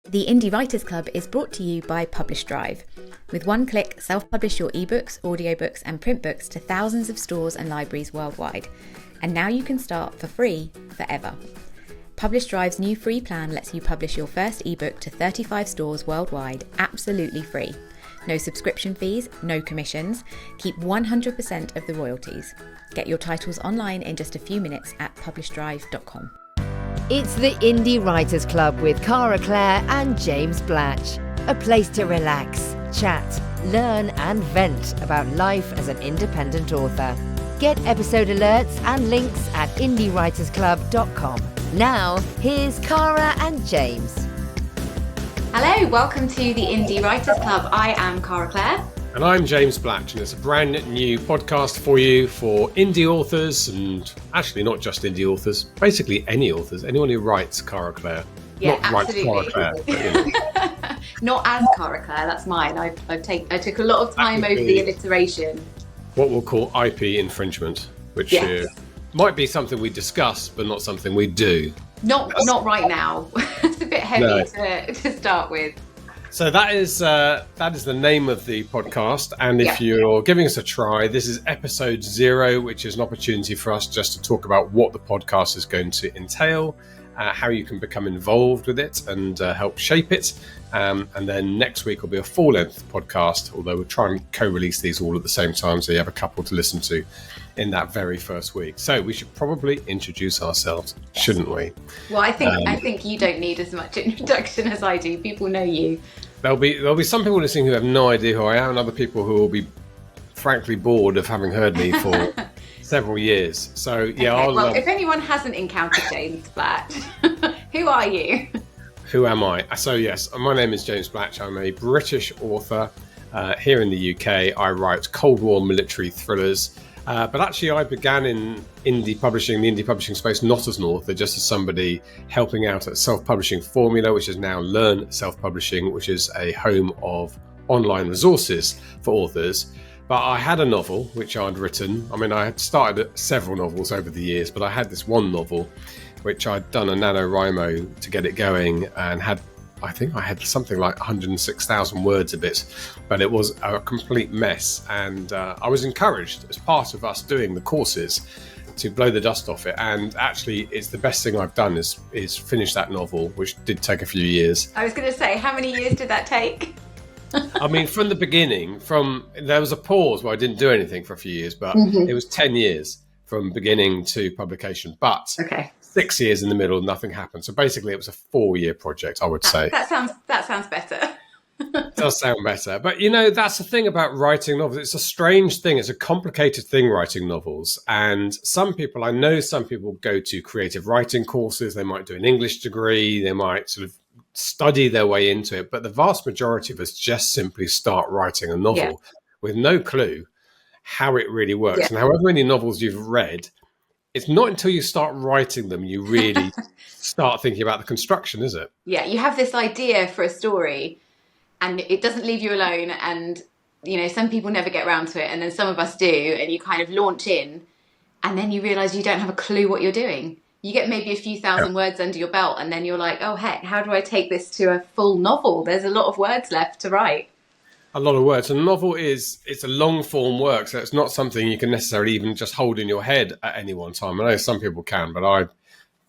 The Indie Writers Club is brought to you by Publish Drive. With one click, self-publish your ebooks, audiobooks and print books to thousands of stores and libraries worldwide. And now you can start for free forever. Publish Drive's new free plan lets you publish your first ebook to 35 stores worldwide absolutely free. No subscription fees, no commissions. Keep 100% of the royalties. Get your titles online in just a few minutes at publishdrive.com. It's the Indie Writers Club with Cara, Clare and James Blatch. A place to relax, chat, learn and vent about life as an independent author. Get episode alerts and links at indiewritersclub.com. Now, here's Cara and James. Hello, welcome to the Indie Writers Club. I am Cara Clare. And I'm James Blatch, and it's a brand new podcast for you for indie authors, and actually not just indie authors, basically any authors, anyone who writes Cara Clare. Yeah, not absolutely. Writes Cara Clare, but, you know. Not as Cara Clare, that's mine. I took a lot of time over the alliteration. What we'll call IP infringement, which might be something we discuss, but not something we do. Not right now. It's a bit heavy to start with. So that is the name of the podcast, and if you're giving us a try, this is episode 0, which is an opportunity for us just to talk about what the podcast is going to entail, how you can become involved with it and help shape it, and then next week will be a full-length podcast, although we'll try and co-release these all at the same time so you have a couple to listen to in that very first week. So we should probably introduce ourselves, shouldn't we? Well, I think you don't need as much introduction as I do. People know you. There'll be some people listening who have no idea who I am, and other people who will be frankly bored of having heard me for several years. So yeah, okay, if anyone hasn't encountered James Blatch, who are you? Who am I? So yes, my name is James Blatch. I'm a British author here in the UK. I write Cold War military thrillers. But actually, I began in the indie publishing space, not as an author, just as somebody helping out at Self-Publishing Formula, which is now Learn Self-Publishing, which is a home of online resources for authors. But I had a novel which I'd written. I mean, I had started several novels over the years, but I had this one novel which I'd done a NaNoWriMo to get it going, and I think I had something like 106,000 words of it, but it was a complete mess. And I was encouraged as part of us doing the courses to blow the dust off it. And actually, it's the best thing I've done is finish that novel, which did take a few years. I was going to say, how many years did that take? I mean, from the beginning, there was a pause where I didn't do anything for a few years, but it was 10 years from beginning to publication. But 6 years in the middle, nothing happened. So basically, it was a 4-year project, I would say. That sounds better. It does sound better. But, you know, that's the thing about writing novels. It's a strange thing. It's a complicated thing, writing novels. And I know some people go to creative writing courses. They might do an English degree. They might sort of study their way into it. But the vast majority of us just simply start writing a novel with no clue how it really works. And however many novels you've read, it's not until you start writing them you really start thinking about the construction, is it? Yeah, you have this idea for a story and it doesn't leave you alone. And, you know, some people never get around to it, and then some of us do, and you kind of launch in and then you realise you don't have a clue what you're doing. You get maybe a few thousand words under your belt and then you're like, oh, heck, how do I take this to a full novel? There's a lot of words left to write. A lot of words. A novel it's a long form work, so it's not something you can necessarily even just hold in your head at any one time. I know some people can, but I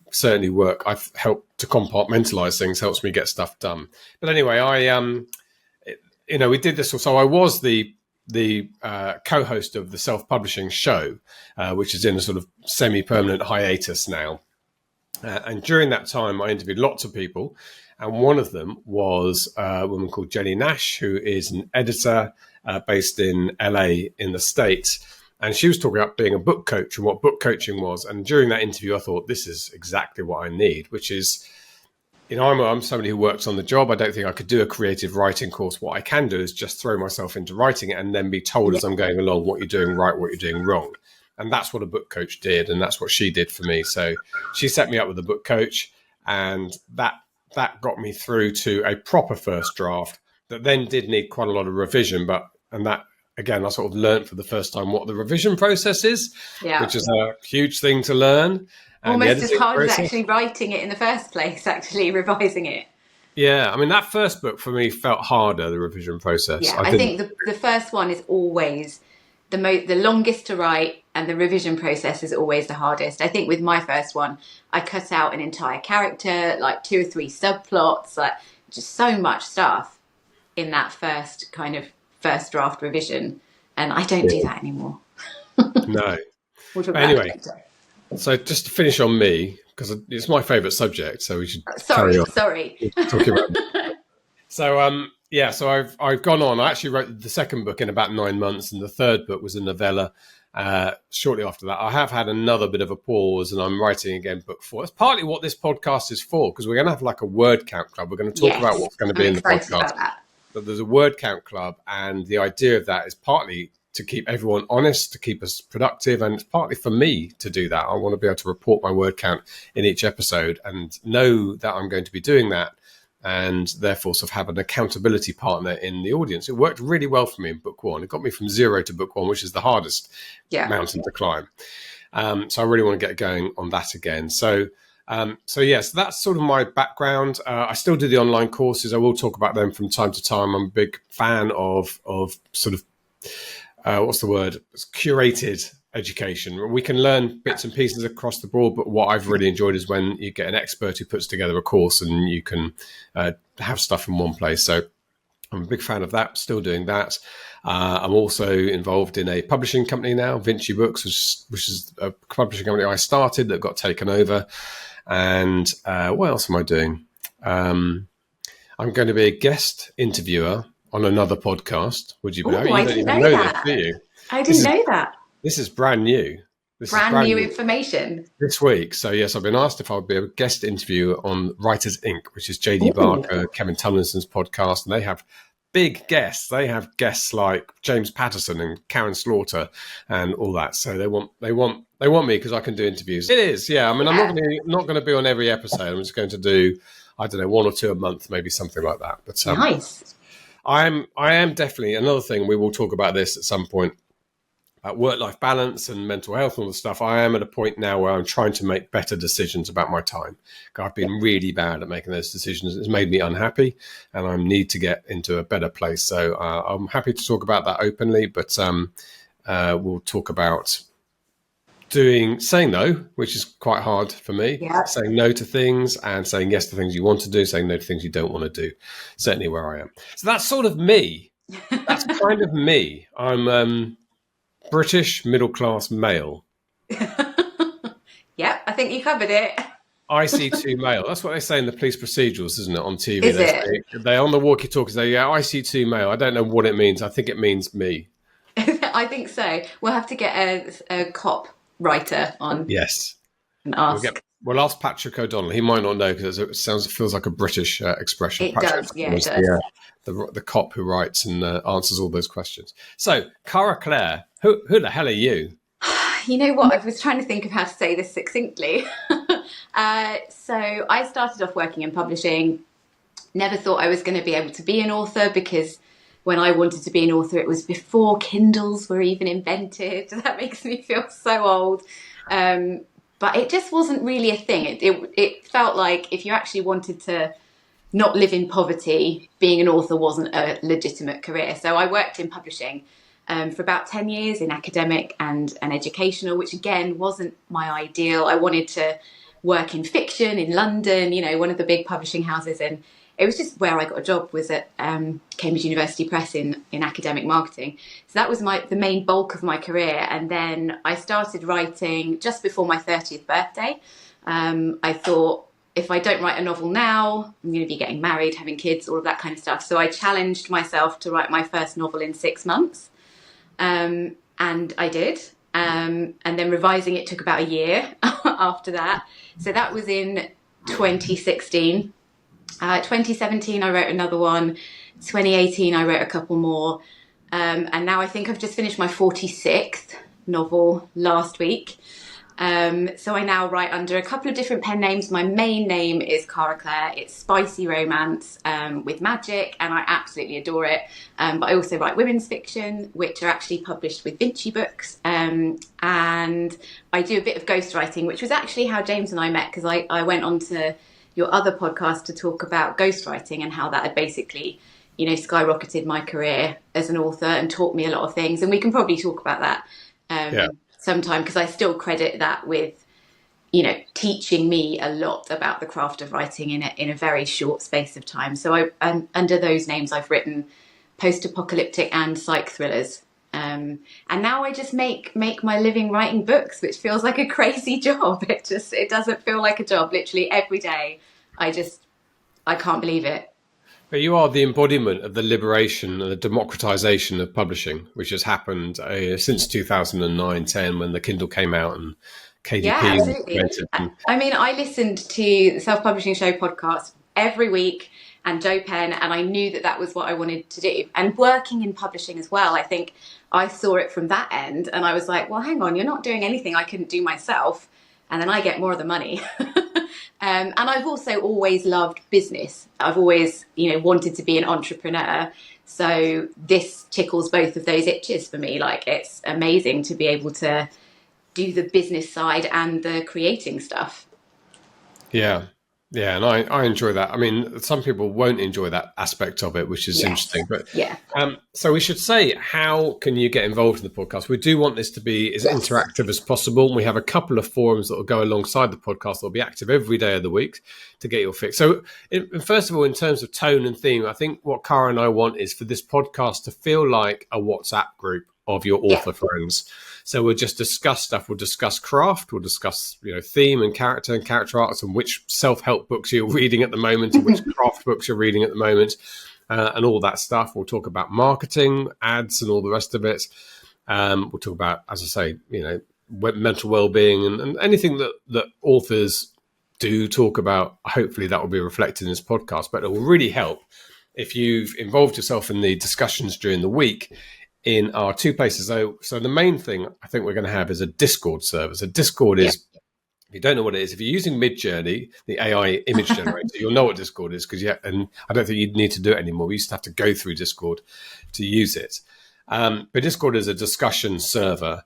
certainly I've helped to compartmentalize things, helps me get stuff done. But anyway, we did this. So I was the co-host of the self-publishing show, which is in a sort of semi-permanent hiatus now. And during that time, I interviewed lots of people. And one of them was a woman called Jenny Nash, who is an editor based in LA in the States. And she was talking about being a book coach and what book coaching was. And during that interview, I thought, this is exactly what I need, which is, you know, I'm somebody who works on the job. I don't think I could do a creative writing course. What I can do is just throw myself into writing it and then be told as I'm going along what you're doing right, what you're doing wrong. And that's what a book coach did. And that's what she did for me. So she set me up with a book coach, and that got me through to a proper first draft that then did need quite a lot of revision. And that, again, I sort of learned for the first time what the revision process is, which is a huge thing to learn. Almost as hard as actually writing it in the first place, actually revising it. Yeah, I mean, that first book for me felt harder, the revision process. Yeah, I think the first one is always the longest to write, and the revision process is always the hardest. I think with my first one, I cut out an entire character, like 2 or 3 subplots, like just so much stuff in that first draft revision, and I don't do that anymore. No. We'll talk about Anyway, it later. so just to finish on me, because it's my favourite subject, so we should Sorry. talking about it. So so I've gone on. I actually wrote the second book in about 9 months, and the third book was a novella. Shortly after that, I have had another bit of a pause, and I'm writing again book 4. It's partly what this podcast is for, because we're going to have like a word count club. We're going to talk about what's going to be in the podcast. About that. But there's a word count club, and the idea of that is partly to keep everyone honest, to keep us productive, and it's partly for me to do that. I want to be able to report my word count in each episode and know that I'm going to be doing that, and therefore sort of have an accountability partner in the audience. It worked really well for me in book 1. It got me from 0 to book 1, which is the hardest mountain to climb. So I really want to get going on that again. So yes, that's sort of my background. I still do the online courses. I will talk about them from time to time. I'm a big fan of sort of, what's the word? It's curated education. We can learn bits and pieces across the board, but what I've really enjoyed is when you get an expert who puts together a course and you can have stuff in one place. So I'm a big fan of that, still doing that. I'm also involved in a publishing company now, Vinci Books, which is a publishing company I started that got taken over. And what else am I doing? I'm going to be a guest interviewer on another podcast. Would you know? I didn't know that. This, do you? I didn't know that. This is brand new. Brand new information. This week. So, yes, I've been asked if I would be a guest interviewer on Writers Inc., which is JD Barker, Kevin Tomlinson's podcast. And they have big guests. They have guests like James Patterson and Karen Slaughter and all that. So they want me because I can do interviews. It is, yeah. I mean, I'm not going to be on every episode. I'm just going to do, I don't know, 1 or 2 a month, maybe something like that. But nice. I am definitely, another thing, we will talk about this at some point, about work-life balance and mental health and all the stuff. I am at a point now where I'm trying to make better decisions about my time. I've been really bad at making those decisions. It's made me unhappy, and I need to get into a better place. So I'm happy to talk about that openly, but we'll talk about saying no, which is quite hard for me, saying no to things and saying yes to things you want to do, saying no to things you don't want to do, certainly where I am. So that's sort of me. That's kind of me. I'm British middle-class male. Yep, I think you covered it. IC2 male. That's what they say in the police procedurals, isn't it, on TV? Is it? They on the walkie-talkies, they go, IC2 male. I don't know what it means. I think it means me. I think so. We'll have to get a cop writer on. Yes. And ask. We'll ask Patrick O'Donnell. He might not know because it feels like a British expression. It Patrick does, yeah, it does. Yeah, the cop who writes and answers all those questions. So, Cara Clare, who the hell are you? You know what? I was trying to think of how to say this succinctly. So I started off working in publishing. Never thought I was going to be able to be an author because when I wanted to be an author, it was before Kindles were even invented. That makes me feel so old. But it just wasn't really a thing. It felt like if you actually wanted to not live in poverty, being an author wasn't a legitimate career. So I worked in publishing for about 10 years in academic and educational, which again wasn't my ideal. I wanted to work in fiction in London, one of the big publishing houses, and it was just where I got a job was at Cambridge University Press in academic marketing. So that was the main bulk of my career. And then I started writing just before my 30th birthday. I thought, if I don't write a novel now, I'm going to be getting married, having kids, all of that kind of stuff. So I challenged myself to write my first novel in 6 months. And I did. And then revising it took about a year after that. So that was in 2016. 2017, I wrote another one. 2018, I wrote a couple more. And now I think I've just finished my 46th novel last week. So I now write under a couple of different pen names. My main name is Cara Clare. It's spicy romance with magic, and I absolutely adore it. But I also write women's fiction, which are actually published with Vinci Books. And I do a bit of ghostwriting, which was actually how James and I met, because I went on to your other podcast to talk about ghostwriting and how that had basically, skyrocketed my career as an author and taught me a lot of things. And we can probably talk about that sometime, because I still credit that with, teaching me a lot about the craft of writing in a very short space of time. So under those names, I've written post-apocalyptic and psych thrillers. And now I just make my living writing books, which feels like a crazy job. It doesn't feel like a job. Literally every day, I can't believe it. But you are the embodiment of the liberation and the democratization of publishing, which has happened since 2009-10 when the Kindle came out and KDP. Yeah, absolutely. I mean, I listened to the Self-Publishing Show podcast every week and Joe Penn, and I knew that was what I wanted to do. And working in publishing as well, I think I saw it from that end, and I was like, well, hang on, you're not doing anything I couldn't do myself, and then I get more of the money. And I've also always loved business. I've always, wanted to be an entrepreneur. So this tickles both of those itches for me. Like, it's amazing to be able to do the business side and the creating stuff. Yeah, and I enjoy that. I mean, some people won't enjoy that aspect of it, which is interesting. But so we should say, how can you get involved in the podcast? We do want this to be as interactive as possible. We have a couple of forums that will go alongside the podcast that will be active every day of the week to get your fix. So first of all, in terms of tone and theme, I think what Cara and I want is for this podcast to feel like a WhatsApp group of your author friends. So we'll just discuss stuff. We'll discuss craft. We'll discuss, theme and character arcs and which self-help books you're reading at the moment and which craft books you're reading at the moment and all that stuff. We'll talk about marketing, ads and all the rest of it. We'll talk about, as I say, mental well-being and anything that authors do talk about. Hopefully that will be reflected in this podcast, but it will really help if you've involved yourself in the discussions during the week in our two places. So the main thing I think we're going to have is a Discord server. So Discord is, if you don't know what it is, if you're using Midjourney, the AI image generator, you'll know what Discord is, and I don't think you'd need to do it anymore. We used to have to go through Discord to use it. But Discord is a discussion server.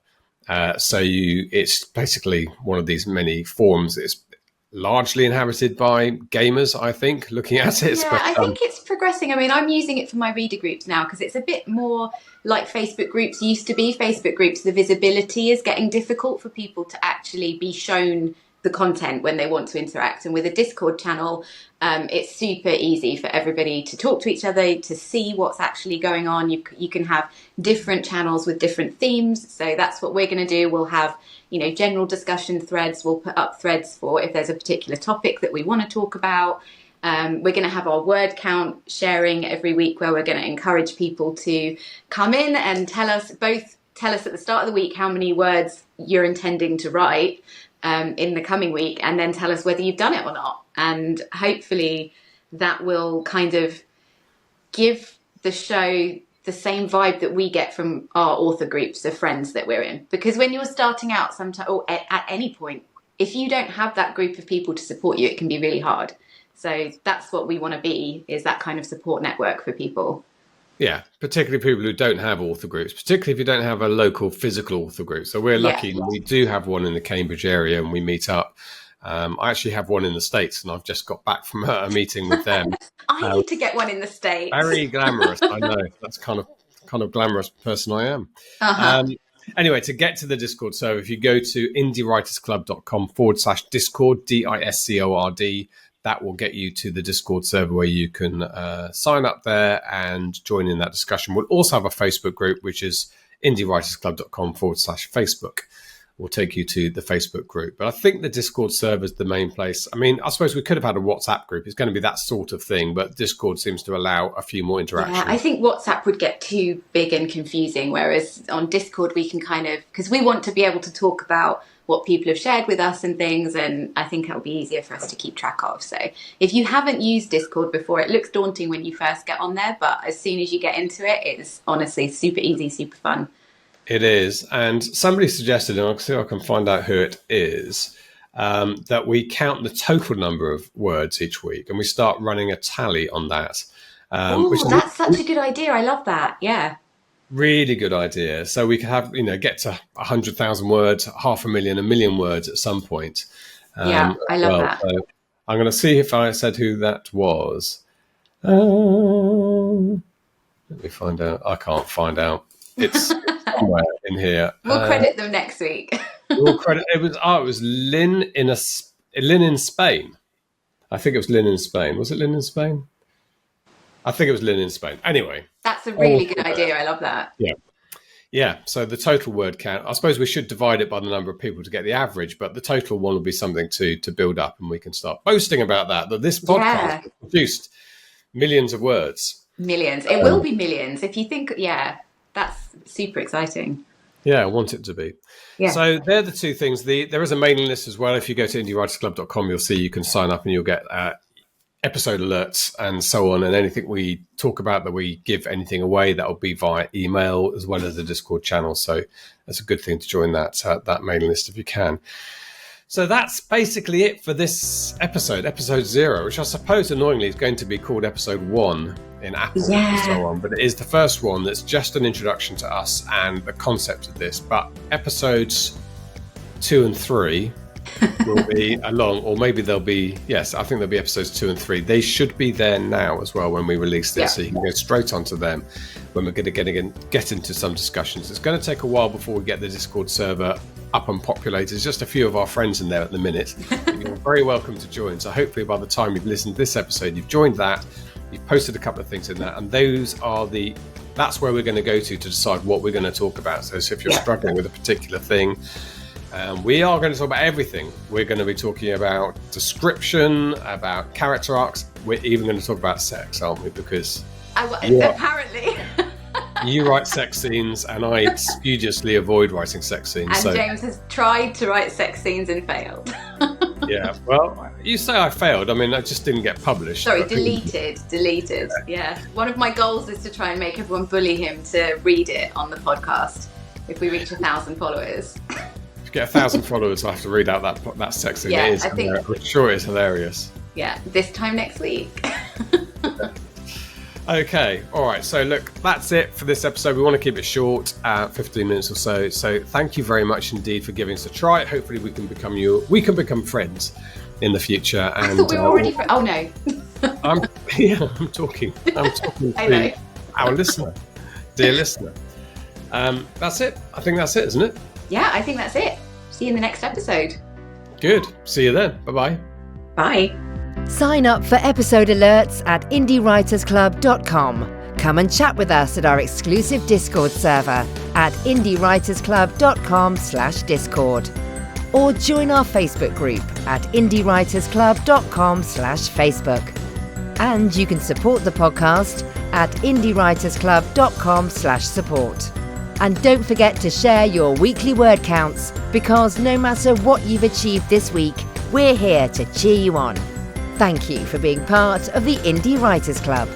It's basically one of these many forums. It's largely inhabited by gamers, I think, looking at it. Yeah, I think it's progressing. I mean, I'm using it for my reader groups now because it's a bit more like Facebook groups used to be. Facebook groups, the visibility is getting difficult for people to actually be shown the content when they want to interact. And with a Discord channel, it's super easy for everybody to talk to each other, to see what's actually going on. You can have different channels with different themes. So that's what we're going to do. We'll have, general discussion threads. We'll put up threads for if there's a particular topic that we want to talk about. We're going to have our word count sharing every week, where we're going to encourage people to come in and tell us at the start of the week how many words you're intending to write in the coming week, and then tell us whether you've done it or not. And hopefully that will kind of give the show the same vibe that we get from our author groups of friends that we're in. Because when you're starting out sometime, or at any point, if you don't have that group of people to support you, it can be really hard. So that's what we want to be, is that kind of support network for people. Yeah, particularly people who don't have author groups, particularly if you don't have a local physical author group. So we're lucky. Yeah. We do have one in the Cambridge area and we meet up. I actually have one in the States and I've just got back from a meeting with them. I need to get one in the States. Very glamorous, I know. That's kind of glamorous person I am. Uh-huh. Anyway, to get to the Discord, so if you go to indiewritersclub.com/Discord, DISCORD, that will get you to the Discord server where you can sign up there and join in that discussion. We'll also have a Facebook group, which is indiewritersclub.com/Facebook. Will take you to the Facebook group. But I think the Discord server is the main place. I mean, I suppose we could have had a WhatsApp group. It's going to be that sort of thing, but Discord seems to allow a few more interactions. Yeah, I think WhatsApp would get too big and confusing, whereas on Discord we can because we want to be able to talk about what people have shared with us and things, and I think it'll be easier for us to keep track of. So if you haven't used Discord before, it looks daunting when you first get on there, but as soon as you get into it, it's honestly super easy, super fun. It is. And somebody suggested, and I'll see if I can find out who it is, that we count the total number of words each week and we start running a tally on that. That's such a good idea. I love that. Yeah. Really good idea. So we could have, get to 100,000 words, 500,000, 1 million words at some point. I love that. So I'm going to see if I said who that was. Let me find out. I can't find out. It's somewhere in here. We'll credit them next week. We'll credit. It was Lynn in Spain. I think it was Lynn in Spain. Was it Lynn in Spain? I think it was Lynn in Spain. Anyway. That's a really good idea. I love that. Yeah. Yeah, so the total word count, I suppose we should divide it by the number of people to get the average, but the total one will be something to build up, and we can start boasting about that this podcast has produced millions of words. Millions. It will be millions. If you think, that's super exciting. Yeah, I want it to be. Yeah. So they're the two things. There is a mailing list as well. If you go to indiewritersclub.com, you'll see you can sign up and you'll get episode alerts and so on, and anything we talk about that we give anything away, that will be via email as well as the Discord channel. So that's a good thing to join that mailing list if you can. So that's basically it for this episode 0, which I suppose annoyingly is going to be called episode 1 in Apple and so on, but it is the first one that's just an introduction to us and the concept of this. But episodes 2 and 3 will be along, or maybe there'll be, I think there'll be episodes 2 and 3. They should be there now as well when we release this, so you can go straight onto them when we're going to get into some discussions. It's going to take a while before we get the Discord server up and populated. There's just a few of our friends in there at the minute. You're very welcome to join. So hopefully by the time you've listened to this episode, you've joined that, you've posted a couple of things in that, and that's where we're going to go to decide what we're going to talk about. So if you're struggling with a particular thing, we are going to talk about everything. We're going to be talking about description, about character arcs. We're even going to talk about sex, aren't we? Because apparently you write sex scenes and I studiously avoid writing sex scenes. And James has tried to write sex scenes and failed. Yeah, well, you say I failed. I mean, I just didn't get published. Sorry, deleted. Yeah. One of my goals is to try and make everyone bully him to read it on the podcast if we reach 1,000 followers. If you get 1,000 followers, I have to read out that sex scene. Yeah, I'm sure it's hilarious. Yeah, this time next week. Okay, all right. So look, that's it for this episode. We want to keep it short, 15 minutes or so. So thank you very much indeed for giving us a try. Hopefully we can become friends in the future. And I thought we were already friends. Oh no. I'm talking to our listener, dear listener. That's it. I think that's it, isn't it? Yeah, I think that's it. See you in the next episode. Good. See you then. Bye-bye. Bye. Sign up for episode alerts at indiewritersclub.com. Come and chat with us at our exclusive Discord server at indiewritersclub.com/Discord. Or join our Facebook group at indiewritersclub.com/Facebook. And you can support the podcast at indiewritersclub.com/support. And don't forget to share your weekly word counts, because no matter what you've achieved this week, we're here to cheer you on. Thank you for being part of the Indie Writers Club.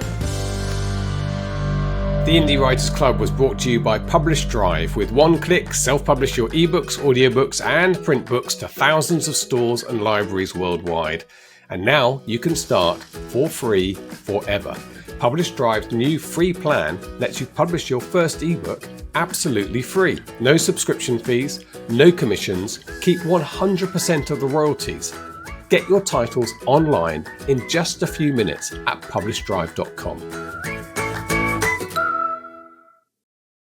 The Indie Writers Club was brought to you by Publish Drive. With one click, self-publish your ebooks, audiobooks and print books to thousands of stores and libraries worldwide. And now you can start for free forever. Publish Drive's new free plan lets you publish your first ebook absolutely free. No subscription fees, no commissions, keep 100% of the royalties. Get your titles online in just a few minutes at publishdrive.com.